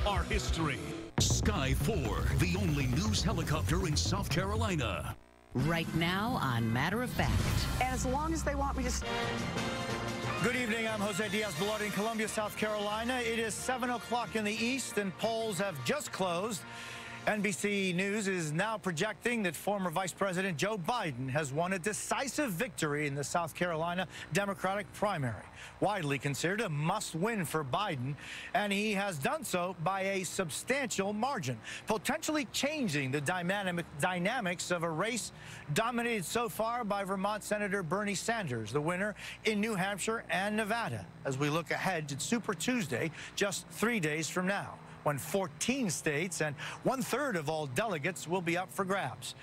are history. Sky 4, the only news helicopter in South Carolina. Right now on Matter of Fact. And as long as they want me to... Good evening, I'm Jose Diaz-Balart in Columbia, South Carolina. It is 7 o'clock in the east and polls have just closed. NBC News is now projecting that former Vice President Joe Biden has won a decisive victory in the South Carolina Democratic primary. Widely considered a must-win for Biden, and he has done so by a substantial margin, potentially changing the dynamics of a race dominated so far by Vermont Senator Bernie Sanders, the winner in New Hampshire and Nevada, as we look ahead to Super Tuesday just 3 days from now, when 14 states and 1/3 of all delegates will be up for grabs.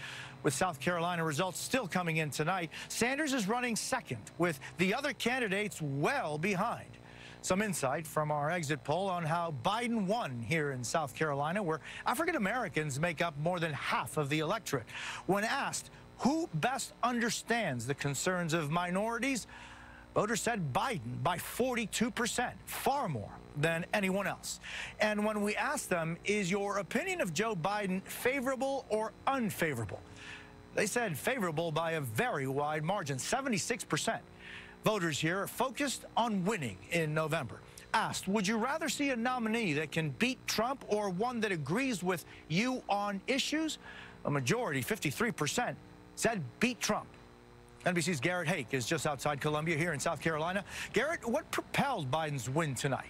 With South Carolina results still coming in tonight, Sanders is running second, with the other candidates well behind. Some insight from our exit poll on how Biden won here in South Carolina, where African Americans make up more than half of the electorate. When asked who best understands the concerns of minorities, voters said Biden by 42%, far more than anyone else. And when we asked them, is your opinion of Joe Biden favorable or unfavorable? They said favorable by a very wide margin, 76%. Voters here are focused on winning in November. Asked, would you rather see a nominee that can beat Trump or one that agrees with you on issues? A majority, 53%, said beat Trump. NBC's Garrett Hake is just outside Columbia here in South Carolina. Garrett, what propelled Biden's win tonight?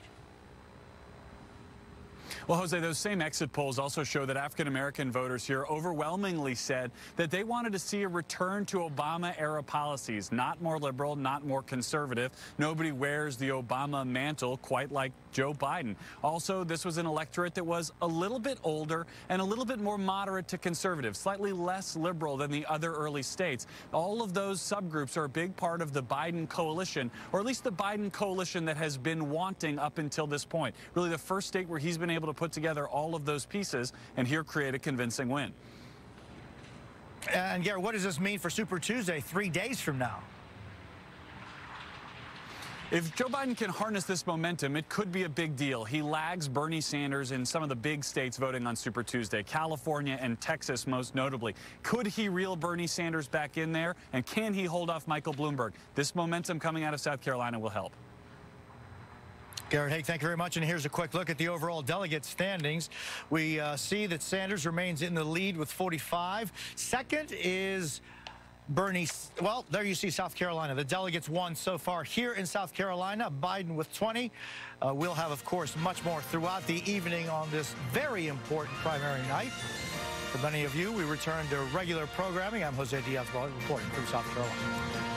Well, Jose, those same exit polls also show that African-American voters here overwhelmingly said that they wanted to see a return to Obama-era policies, not more liberal, not more conservative. Nobody wears the Obama mantle quite like Joe Biden. Also, this was an electorate that was a little bit older and a little bit more moderate to conservative, slightly less liberal than the other early states. All of those subgroups are a big part of the Biden coalition, or at least the Biden coalition that has been wanting up until this point. Really the first state where he's been able to put together all of those pieces and here create a convincing win. And Garrett, what does this mean for Super Tuesday 3 days from now? If Joe Biden can harness this momentum, it could be a big deal. He lags Bernie Sanders in some of the big states voting on Super Tuesday, California and Texas most notably. Could he reel Bernie Sanders back in there? And can he hold off Michael Bloomberg? This momentum coming out of South Carolina will help. Garrett Hake, thank you very much. And here's a quick look at the overall delegate standings. We see that Sanders remains in the lead with 45. Second is Bernie. Well, there you see South Carolina. The delegates won so far here in South Carolina. Biden with 20. We'll have, of course, much more throughout the evening on this very important primary night. For many of you, we return to regular programming. I'm Jose Diaz-Balart reporting from South Carolina.